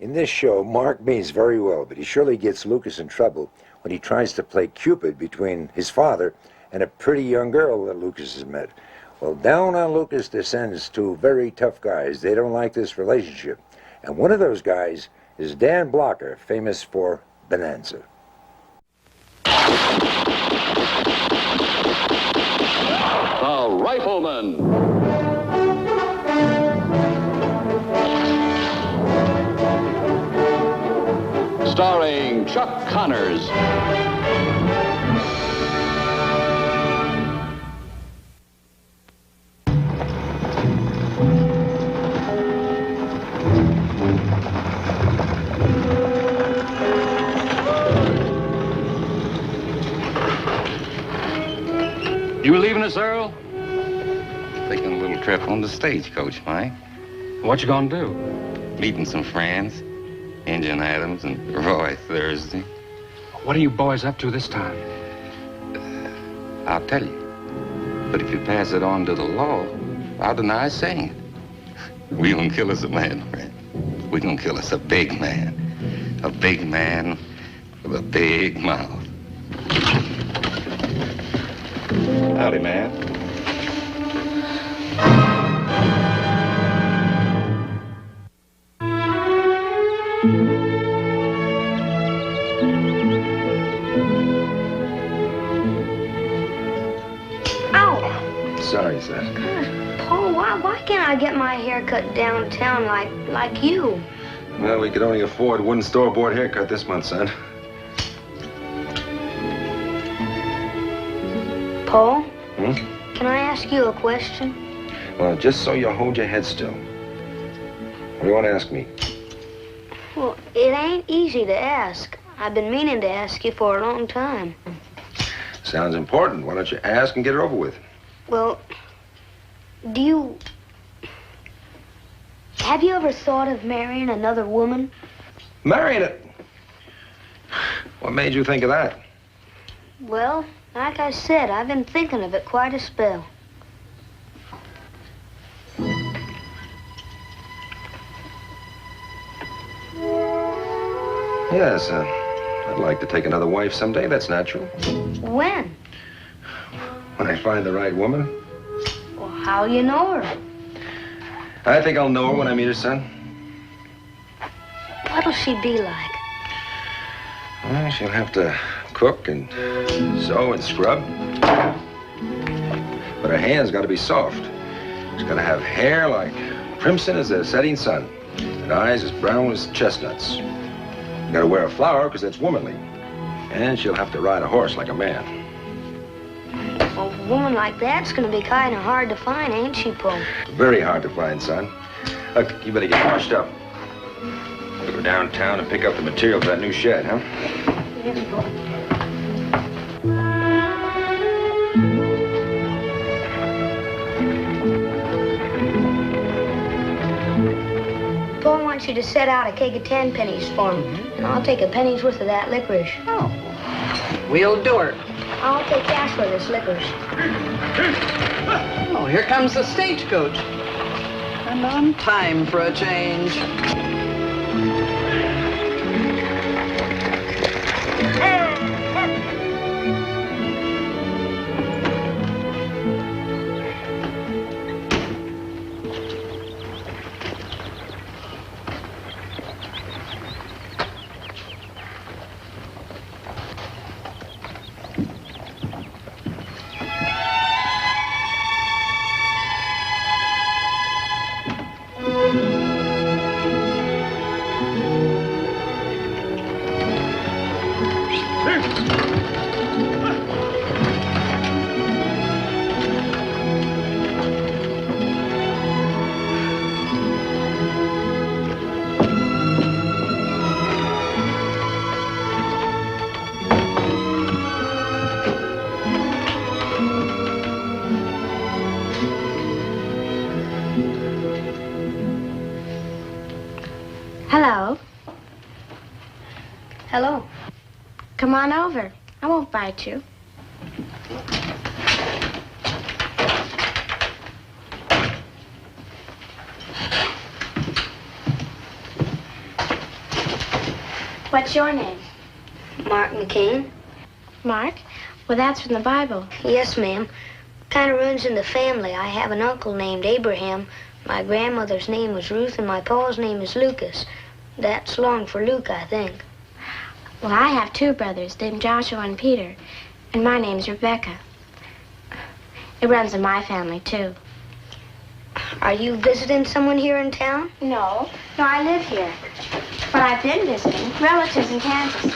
In this show, Mark means very well, but he surely gets Lucas in trouble when he tries to play Cupid between his father and a pretty young girl that Lucas has met. Well, down on Lucas descends two very tough guys. They don't like this relationship. And one of those guys is Dan Blocker, famous for Bonanza. The Rifleman. Starring Chuck Connors. You leaving us, Earl? Taking a little trip on the stagecoach, Mike. What you gonna do? Meeting some friends. Injun Adams and Roy Thursday. What are you boys up to this time? I'll tell you. But if you pass it on to the law, I'll deny saying it. We gonna kill us a man, friend. We gonna kill us a big man. A big man with a big mouth. Howdy, man. Sorry, son. Gosh, Paul, why can't I get my hair cut downtown like you? Well, we could only afford one store-bought haircut this month, son. Paul? Hmm? Can I ask you a question? Well, just so you hold your head still. What do you want to ask me? Well, it ain't easy to ask. I've been meaning to ask you for a long time. Sounds important. Why don't you ask and get it over with? Well, have you ever thought of marrying another woman? Marrying it? What made you think of that? Well, like I said, I've been thinking of it quite a spell. Yes, I'd like to take another wife someday. That's natural. When? When I find the right woman. Well, how'll you know her? I think I'll know her when I meet her, son. What'll she be like? Well, she'll have to cook and sew and scrub. But her hands got to be soft. She's got to have hair like crimson as the setting sun and eyes as brown as chestnuts. Got to wear a flower because that's womanly. And she'll have to ride a horse like a man. A woman like that's gonna be kind of hard to find, ain't she, Paul? Very hard to find, son. Look, you better get washed up. We'll go downtown and pick up the material for that new shed, huh? Yes, Paul. Paul wants you to set out a cake of 10 pennies for him. And I'll take a penny's worth of that licorice. Oh, we'll do it. I'll take cash for this licorice. Oh, here comes the stagecoach. And on time for a change. Hello. Hello. Come on over. I won't bite you. What's your name? Mark McCain. Mark? Well, that's from the Bible. Yes, ma'am. Kind of runs in the family. I have an uncle named Abraham. My grandmother's name was Ruth, and my pa's name is Lucas. That's long for Luke, I think. Well, I have two brothers named Joshua and Peter, and my name's Rebecca. It runs in my family, too. Are you visiting someone here in town? No, I live here. But I've been visiting relatives in Kansas.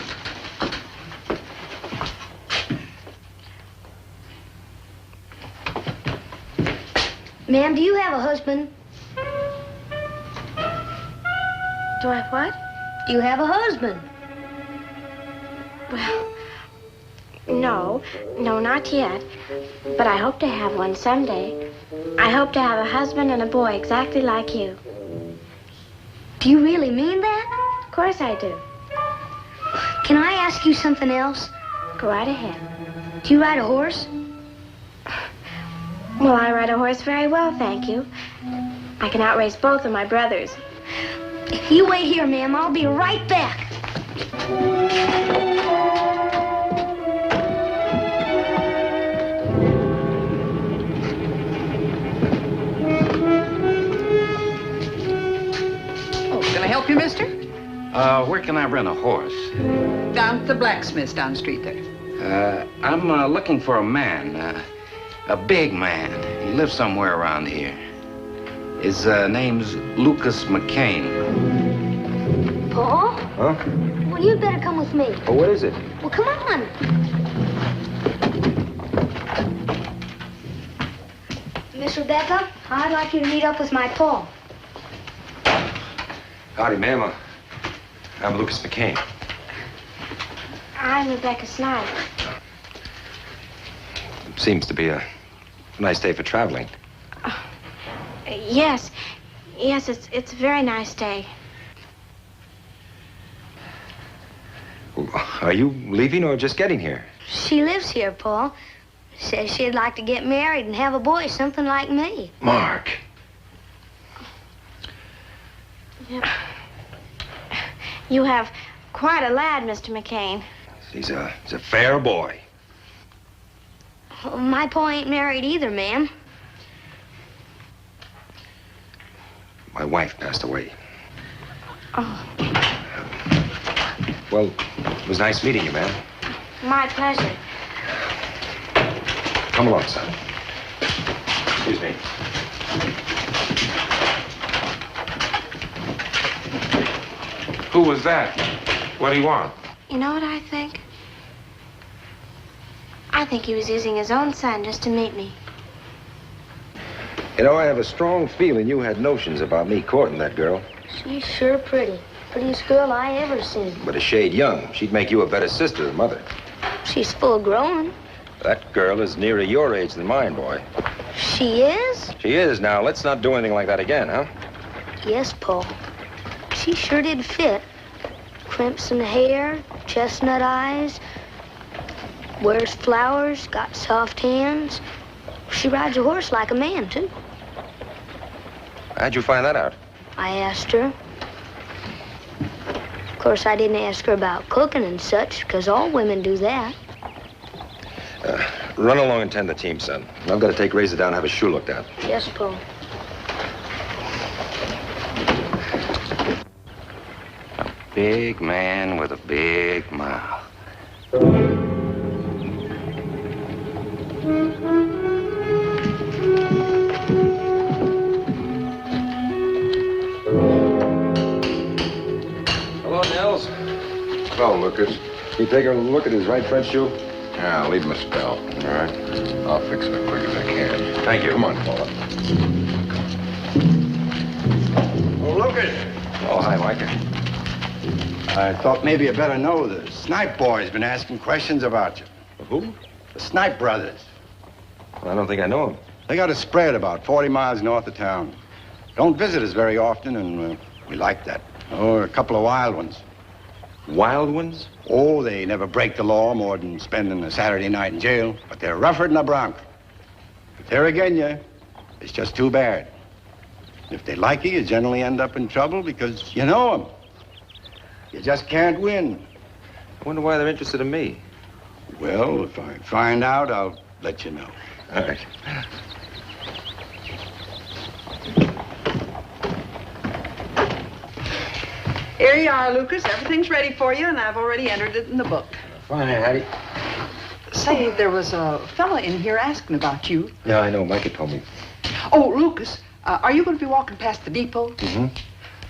Ma'am, do you have a husband? Do I what? Do you have a husband? Well, no, not yet. But I hope to have one someday. I hope to have a husband and a boy exactly like you. Do you really mean that? Of course I do. Can I ask you something else? Go right ahead. Do you ride a horse? Well, I ride a horse very well, thank you. I can outrace both of my brothers. If you wait here, ma'am, I'll be right back. Can I help you, mister? Where can I rent a horse? Down at the blacksmith's down the street there. I'm looking for a man, a big man. He lives somewhere around here. His name's Lucas McCain. Paul? Huh? Well, you'd better come with me. Oh, what is it? Well, come on. Miss Rebecca, I'd like you to meet up with my Paul. Howdy, ma'am. I'm Lucas McCain. I'm Rebecca Snyder. Seems to be a nice day for traveling. Yes, it's a very nice day. Are you leaving or just getting here? She lives here, Paul. Says she'd like to get married and have a boy, something like me. Mark. Yep. You have quite a lad, Mr. McCain. He's a fair boy. Well, my Pa ain't married either, ma'am. My wife passed away. Oh, Well, it was nice meeting you, ma'am. my pleasure. Come along, son. Excuse me. Who was that? What do you want? You know what I think? I think he was using his own son just to meet me. You know, I have a strong feeling you had notions about me courting that girl. She's sure pretty. Prettiest girl I ever seen. But a shade young. She'd make you a better sister than mother. She's full grown. That girl is nearer your age than mine, boy. She is? She is. Now, let's not do anything like that again, huh? Yes, Paul. She sure did fit. Crimson hair, chestnut eyes, wears flowers, got soft hands. She rides a horse like a man, too. How'd you find that out? I asked her. Of course, I didn't ask her about cooking and such, because all women do that. Run along and tend the team, son. I've got to take Razor down and have his shoe looked at. Yes, Paul. Big man with a big mouth. Hello, Nels. Well, Lucas. Can you take a look at his right front shoe? Yeah, leave him a spell. All right. I'll fix it as quick as I can. Thank you. Come on, Paula. Oh, Lucas, Oh, hi, Mike. I thought maybe you better know the Snipe boy's been asking questions about you. Who? The Snipe brothers. I don't think I know him. They got a spread about 40 miles north of town. Don't visit us very often, and we like that. Oh, a couple of wild ones. Wild ones? Oh, they never break the law more than spending a Saturday night in jail, but they're rougher than a bronc. If they're again you, it's just too bad. If they like you generally end up in trouble because you know them. You just can't win. I wonder why they're interested in me. Well, if I find out, I'll let you know. All right. Here you are, Lucas. Everything's ready for you, and I've already entered it in the book. Fine, Hattie. Say, there was a fella in here asking about you. Yeah, I know. Micah told me. Oh, Lucas, are you going to be walking past the depot? Mm-hmm.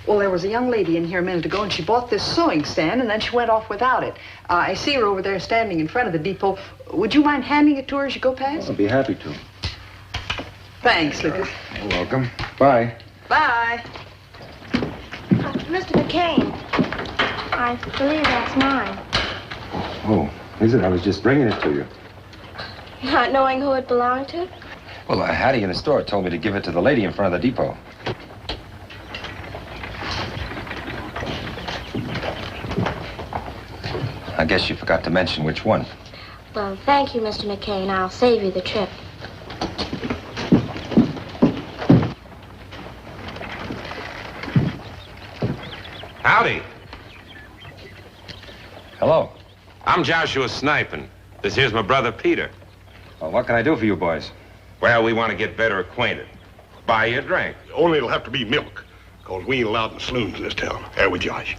Well, there was a young lady in here a minute ago, and she bought this sewing stand, and then she went off without it. I see her over there standing in front of the depot. Would you mind handing it to her as you go past? I'll be happy to. Thanks, Lucas. You're welcome. Bye. Bye. Mr. McCain, I believe that's mine. Oh, is it? I was just bringing it to you. Not knowing who it belonged to? Well, Hattie in the store told me to give it to the lady in front of the depot. I guess you forgot to mention which one. Well, thank you, Mr. McCain. I'll save you the trip. Howdy. Hello. I'm Joshua Sniping. This here's my brother Peter. Well, what can I do for you boys? Well, we want to get better acquainted. Buy you a drink. Only it'll have to be milk, because we ain't allowed in saloons in this town. There with Josh.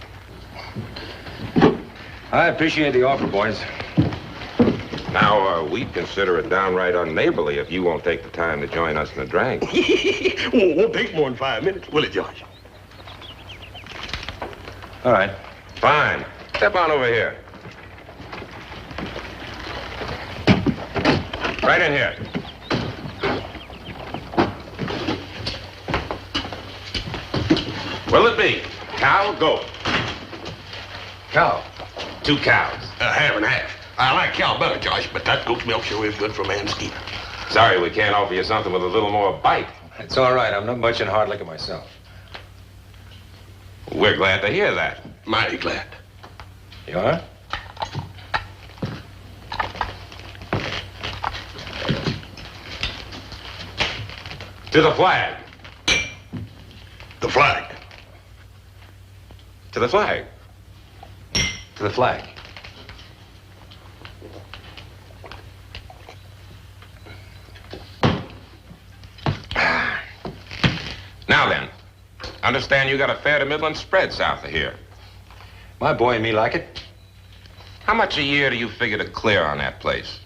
I appreciate the offer, boys. Now, we'd consider it downright unneighborly if you won't take the time to join us in a drink. Won't take more than 5 minutes, will it, Josh? All right. Fine. Step on over here. Right in here. What'll it be? Cow or goat? Cow. 2 cows. Half and half. I like cow better, Josh, but that goat's milk sure is good for a man's skin. Sorry we can't offer you something with a little more bite. It's all right. I'm not much in hard liquor myself. We're glad to hear that. Mighty glad. You are? To the flag. The flag. To the flag. To the flag. Now then, understand you got a fair to middling spread south of here. My boy and me like it. How much a year do you figure to clear on that place?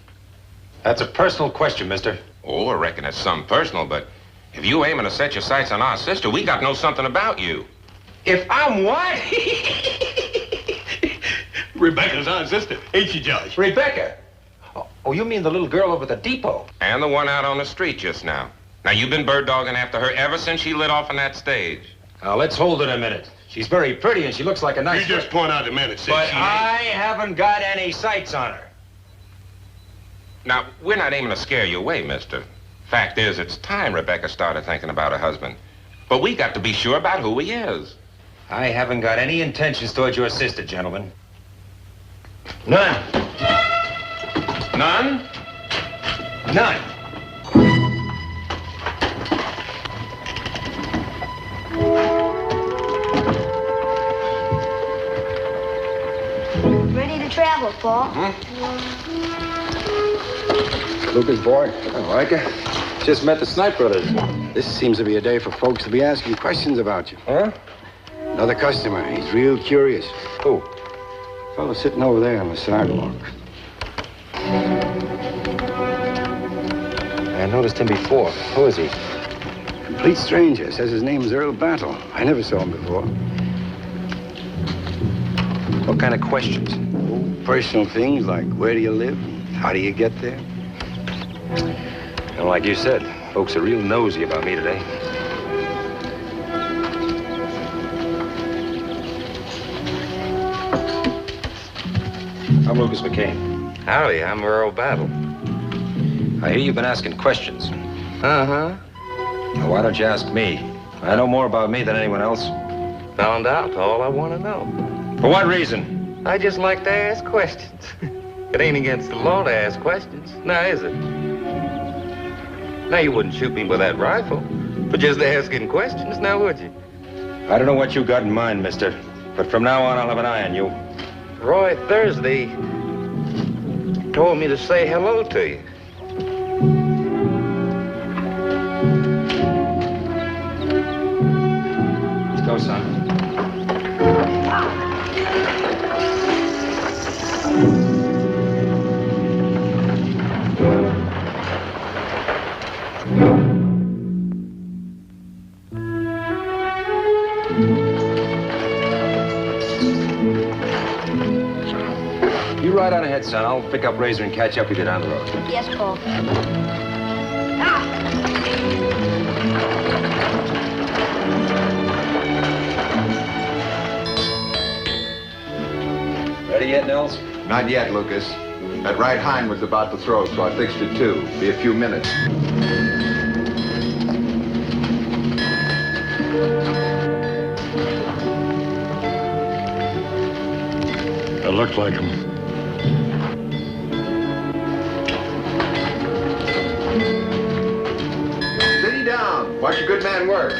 That's a personal question, mister. Oh, I reckon it's some personal, but if you aiming to set your sights on our sister, we got to know something about you. If I'm what? Rebecca's our sister, ain't she, Josh? Rebecca. Oh, you mean the little girl over at the depot? And the one out on the street just now. Now, you've been bird dogging after her ever since she lit off on that stage. Now, let's hold it a minute. She's very pretty and she looks like a nice... You just point out the man that said But she I haven't got any sights on her. Now, we're not aiming to scare you away, mister. Fact is, it's time Rebecca started thinking about her husband. But we got to be sure about who he is. I haven't got any intentions towards your sister, gentlemen. None. None? None. Ready to travel, Paul? Lucas, boy. I like her. Just met the Snipe brothers. This seems to be a day for folks to be asking questions about you. Huh? Another customer. He's real curious. Who? Fellow sitting over there on the sidewalk. I noticed him before. Who is he? Complete stranger. Says his name's Earl Battle. I never saw him before. What kind of questions? Personal things like where do you live? How do you get there? And like you said, folks are real nosy about me today. I'm Lucas McCain. Howdy, I'm Earl Battle. I hear you've been asking questions. Uh-huh. Now, why don't you ask me? I know more about me than anyone else. Found out all I want to know. For what reason? I just like to ask questions. It ain't against the law to ask questions, now is it? Now, you wouldn't shoot me with that rifle for just asking questions, now would you? I don't know what you got in mind, mister. But from now on, I'll have an eye on you. Roy Thursday told me to say hello to you. Let's go, son. You ride on ahead, son. I'll pick up Razor and catch up with you down the road. Yes, Paul. Ready yet, Nels? Not yet, Lucas. That right hind was about to throw, so I fixed it too. Be a few minutes. That looked like him. Steady down. Watch a good man work.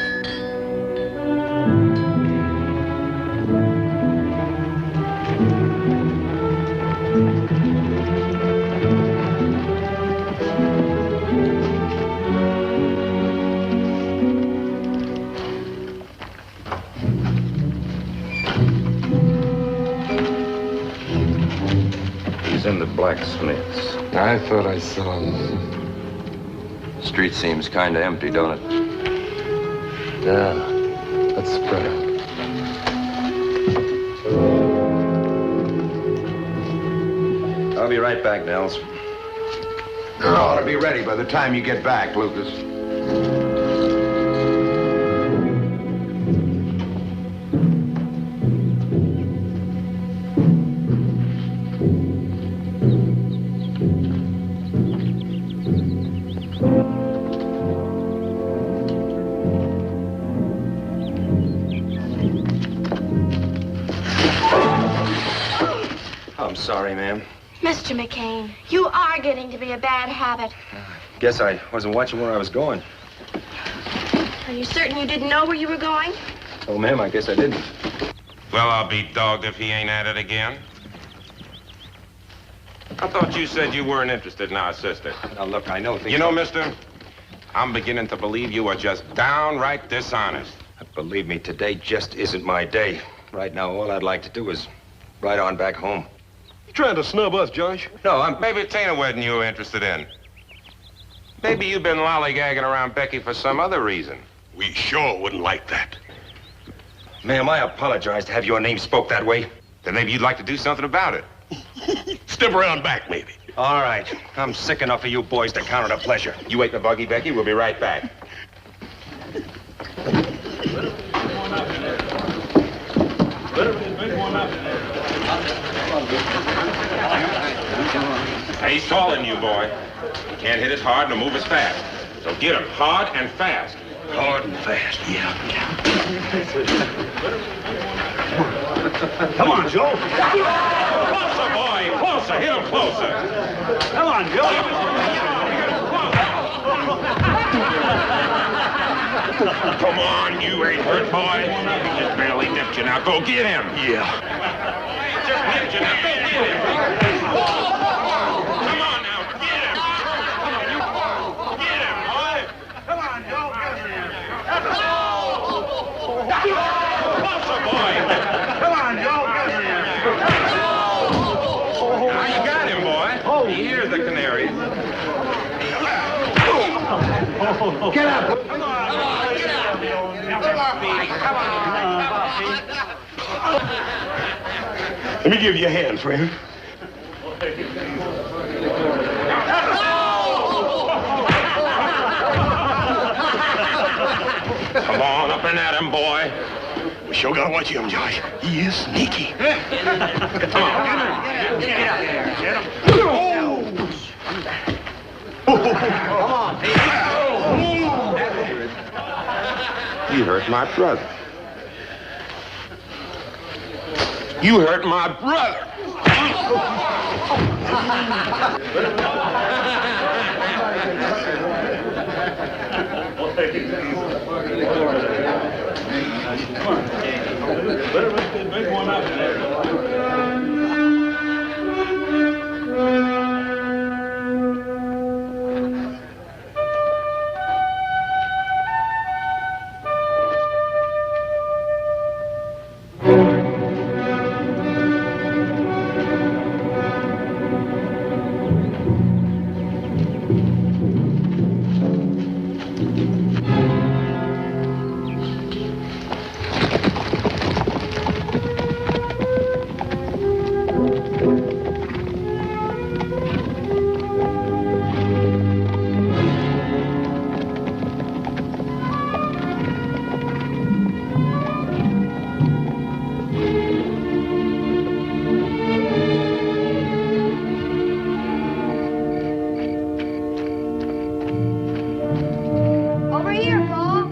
He's in the blacksmith's. I thought I saw him. Street seems kind of empty, don't it? Yeah, let's spread out. I'll be right back, Nels. You ought to be ready by the time you get back, Lucas. I'm sorry, ma'am. Mr. McCain, you are getting to be a bad habit. Guess I wasn't watching where I was going. Are you certain you didn't know where you were going? Oh, ma'am, I guess I didn't. Well, I'll be dogged if he ain't at it again. I thought you said you weren't interested in our sister. Now, look, I know things... You know, mister, I'm beginning to believe you are just downright dishonest. Believe me, today just isn't my day. Right now, all I'd like to do is ride on back home. You trying to snub us, Josh? No, Maybe it ain't a wedding you were interested in. Maybe you've been lollygagging around Becky for some other reason. We sure wouldn't like that. Ma'am, I apologize to have your name spoke that way. Then maybe you'd like to do something about it. Step around back, maybe. All right. I'm sick enough of you boys to count it a pleasure. You wait in the buggy, Becky. We'll be right back. He's taller than you, boy. He can't hit as hard nor move as fast. So get him hard and fast. Hard and fast, yeah. Come on, Joe. Closer, boy. Closer. Hit him closer. Come on, Joe. Come on, you ain't hurt, boy. He just barely nipped you. Now go get him. Yeah. Just nipped you. Now go get him. Come on now, get him. Get him, boy. Come on, Joe. Closer, boy. Come on, Joe. Now you got him, boy. He hears the canaries. Get up. Let me give you a hand, friend. Come on, up and at him, boy. We sure gotta watch him, Josh. He is sneaky. Come on. Get up there. Get him. Come on. You hurt my brother. You hurt my brother. Come on. big one up there. Over here, Paul.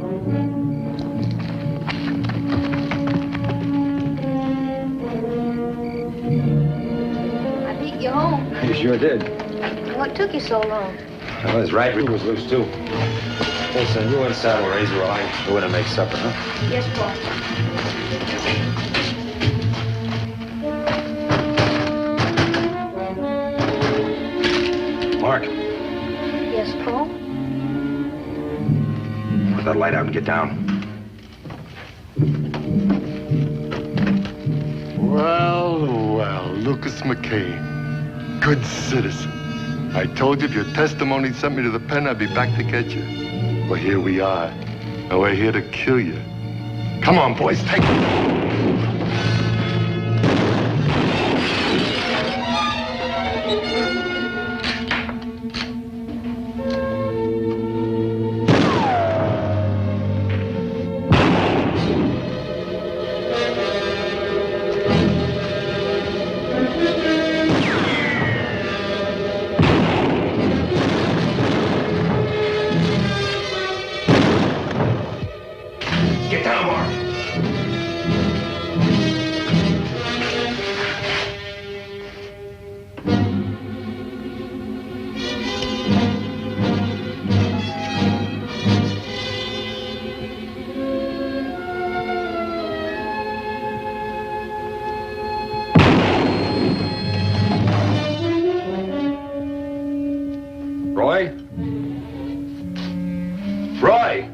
I beat you home. You sure did. What took you so long? Well, his right rear was loose, too. Hey, son, you unsaddle Razor while I go in and make supper, huh? Yes, Paul. Mark, Yes, Paul. put that light out and get down. Well, well, Lucas McCain. Good citizen. I told you if your testimony sent me to the pen, I'd be back to get you. Well, here we are. And we're here to kill you. Come on, boys, take it. Get down, Mark. Roy? Roy!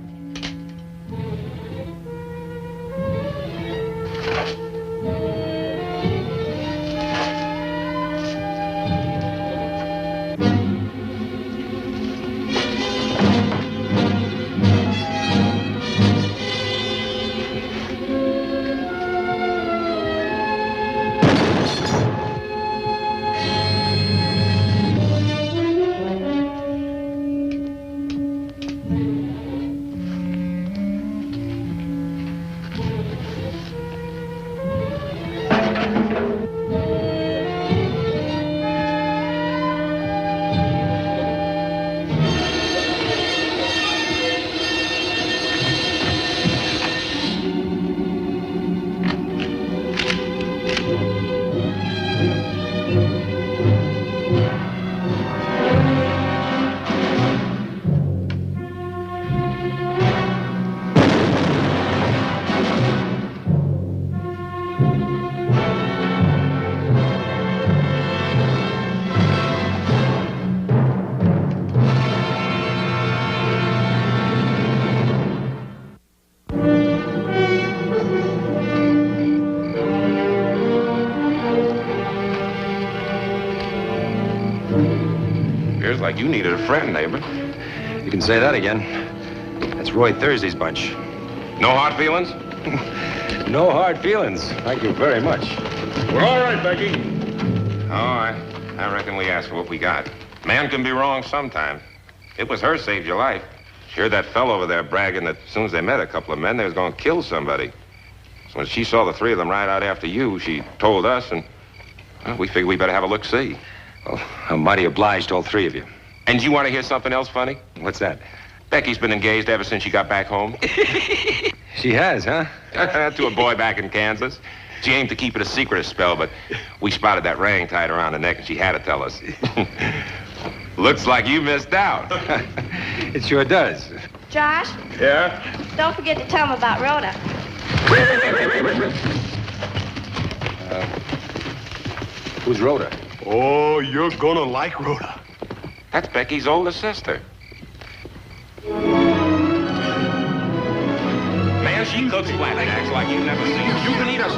Appears like you needed a friend, neighbor. You can say that again. That's Roy Thursday's bunch. No hard feelings? No hard feelings. Thank you very much. We're all right, Becky. Oh, I reckon we asked for what we got. Man can be wrong sometimes. It was her saved your life. She heard that fellow over there bragging that as soon as they met a couple of men, they was going to kill somebody. So when she saw the three of them ride out after you, she told us, and well, we figured we better have a look-see. Well, I'm mighty obliged to all three of you. And you want to hear something else funny? What's that? Becky's been engaged ever since she got back home. She has, huh? To a boy back in Kansas. She aimed to keep it a secret a spell, but we spotted that ring tied around her neck, and she had to tell us. Looks like you missed out. It sure does. Josh, Yeah? don't forget to tell him about Rhoda. Who's Rhoda? Oh, you're gonna like Rhoda. That's Becky's older sister. Man, she cooks flat and acts like you've never seen her. You can eat a